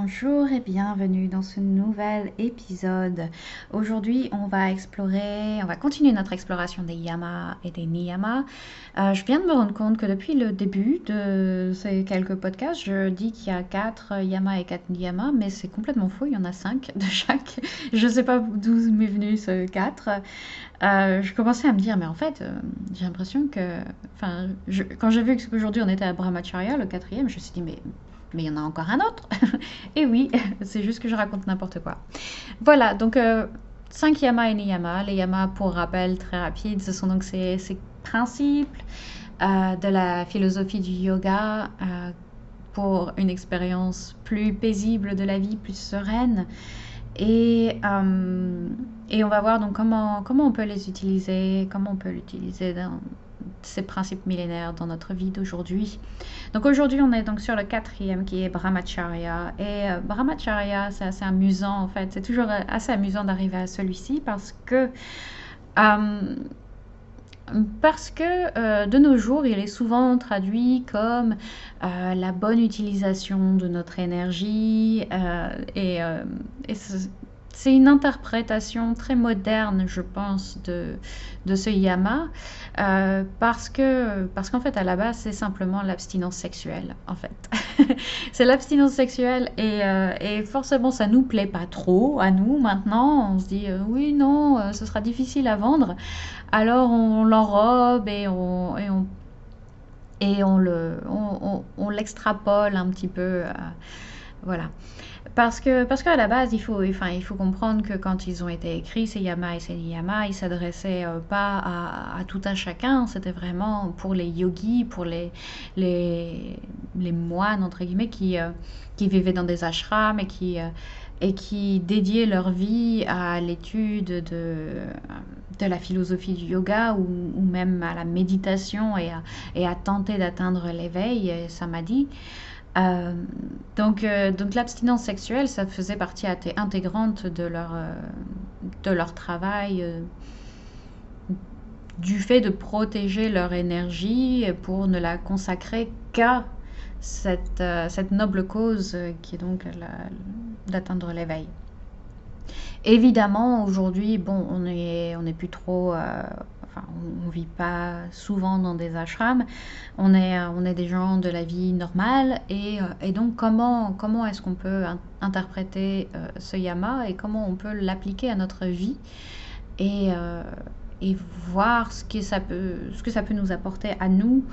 Bonjour et bienvenue dans ce nouvel épisode. Aujourd'hui, on va continuer notre exploration des yamas et des niyamas. Je viens de me rendre compte que depuis le début de ces quelques podcasts, je dis qu'il y a 4 yamas et 4 niyamas, mais c'est complètement faux, il y en a 5 de chaque. Je ne sais pas d'où m'est venu ce 4. Je commençais à me dire, mais en fait, j'ai l'impression que... quand j'ai vu qu'aujourd'hui on était à Brahmacharya, le quatrième, je me suis dit, mais il y en a encore un autre. Et oui, c'est juste que je raconte n'importe quoi. Voilà, donc 5 yamas et niyamas. Les yamas, pour rappel très rapide, ce sont donc ces principes de la philosophie du yoga pour une expérience plus paisible de la vie, plus sereine. Et on va voir donc comment on peut les utiliser, comment on peut l'utiliser dans ces principes millénaires dans notre vie d'aujourd'hui. Donc aujourd'hui, on est donc sur le quatrième qui est Brahmacharya. Et Brahmacharya, c'est assez amusant en fait. C'est toujours assez amusant d'arriver à celui-ci euh, parce que de nos jours, il est souvent traduit comme la bonne utilisation de notre énergie et c'est une interprétation très moderne, je pense, de ce yama, parce qu'en fait, à la base, c'est simplement l'abstinence sexuelle, en fait. C'est l'abstinence sexuelle et forcément, ça nous plaît pas trop à nous maintenant. On se dit, oui, non, ce sera difficile à vendre. Alors, on l'enrobe on l'extrapole un petit peu. Voilà. Parce qu'à la base, il faut comprendre que quand ils ont été écrits, ces yamas et ces niyamas, ils s'adressaient pas à tout un chacun, c'était vraiment pour les yogis, pour les moines, entre guillemets, qui vivaient dans des ashrams et qui dédiaient leur vie à l'étude de la philosophie du yoga ou même à la méditation et à tenter d'atteindre l'éveil, samadhi. Euh, donc l'abstinence sexuelle, ça faisait partie intégrante de leur travail, du fait de protéger leur énergie pour ne la consacrer qu'à cette noble cause qui est donc d'atteindre l'éveil. Évidemment, aujourd'hui, bon, on est plus trop, on vit pas souvent dans des ashrams. On est des gens de la vie normale et donc comment est-ce qu'on peut interpréter ce yama et comment on peut l'appliquer à notre vie et, euh, et voir ce que ça peut nous apporter à nous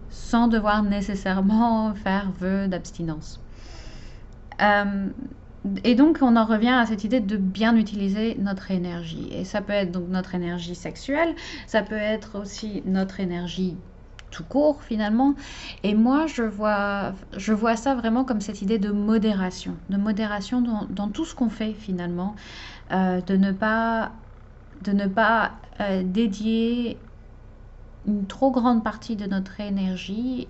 sans devoir nécessairement faire vœu d'abstinence. Euh, et donc, on en revient à cette idée de bien utiliser notre énergie. Et ça peut être donc notre énergie sexuelle, ça peut être aussi notre énergie tout court finalement. Et moi, je vois ça vraiment comme cette idée de modération dans tout ce qu'on fait finalement, de ne pas dédier une trop grande partie de notre énergie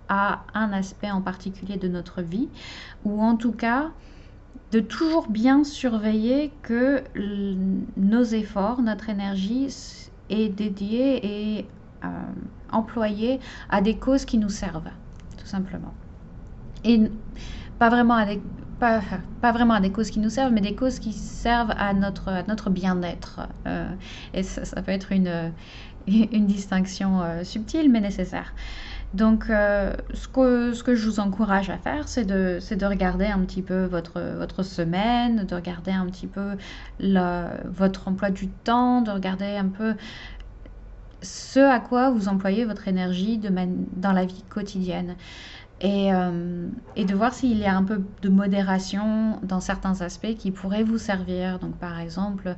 à un aspect en particulier de notre vie, ou en tout cas de toujours bien surveiller que nos efforts, notre énergie est dédiée et euh, employée à des causes qui nous servent, tout simplement. Et pas vraiment à des, pas vraiment à des causes qui nous servent, mais des causes qui servent à notre bien-être. Et ça peut être une distinction subtile mais nécessaire. Donc, ce que je vous encourage à faire, c'est de regarder un petit peu votre semaine, de regarder un petit peu votre emploi du temps, de regarder un peu ce à quoi vous employez votre énergie dans la vie quotidienne. Et de voir s'il y a un peu de modération dans certains aspects qui pourraient vous servir. Donc, par exemple,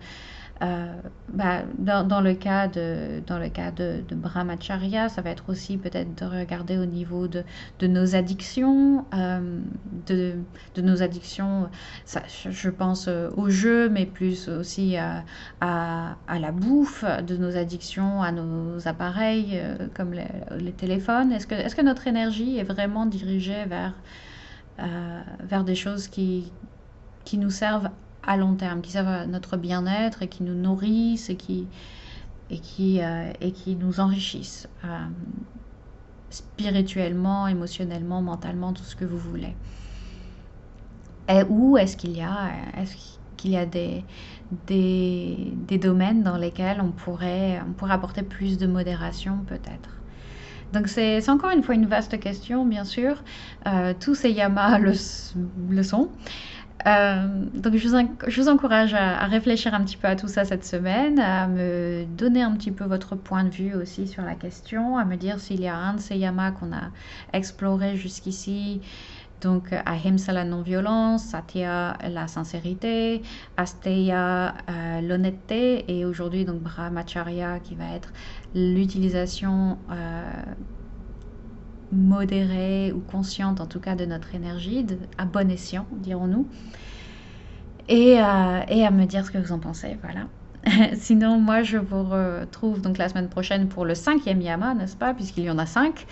dans le cas de Brahmacharya, ça va être aussi peut-être de regarder au niveau de nos addictions, de nos addictions, ça, je pense au jeu, mais plus aussi à la bouffe, de nos addictions à nos appareils comme les téléphones. Est-ce que notre énergie est vraiment dirigée vers des choses qui nous servent à long terme, qui servent à notre bien-être et qui nous nourrissent et qui nous enrichissent spirituellement, émotionnellement, mentalement, tout ce que vous voulez. Et où est-ce qu'il y a des domaines dans lesquels on pourrait apporter plus de modération peut-être. Donc c'est encore une fois une vaste question, bien sûr. Tous ces yamas le sont. Donc je vous encourage à réfléchir un petit peu à tout ça cette semaine, à me donner un petit peu votre point de vue aussi sur la question, à me dire s'il y a un de ces yamas qu'on a exploré jusqu'ici. Donc Ahimsa, la non-violence, Satya, la sincérité, Asteya, l'honnêteté, et aujourd'hui donc Brahmacharya qui va être l'utilisation modérée ou consciente en tout cas de notre énergie, à bon escient dirons-nous, et à me dire ce que vous en pensez, voilà. Sinon, moi, je vous retrouve donc la semaine prochaine pour le 5e yama, n'est-ce pas, puisqu'il y en a 5,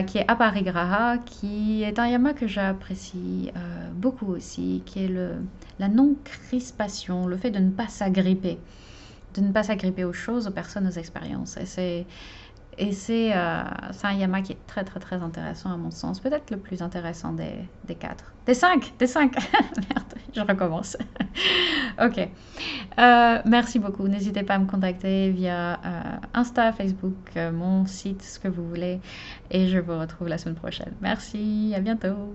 qui est Aparigraha, qui est un yama que j'apprécie beaucoup aussi, qui est la non-crispation, le fait de ne pas s'agripper, aux choses, aux personnes, aux expériences. Et c'est un yama qui est très très très intéressant à mon sens, peut-être le plus intéressant des 4. Des 5. Merde, je recommence. Ok. Merci beaucoup. N'hésitez pas à me contacter via Insta, Facebook, mon site, ce que vous voulez. Et je vous retrouve la semaine prochaine. Merci, à bientôt.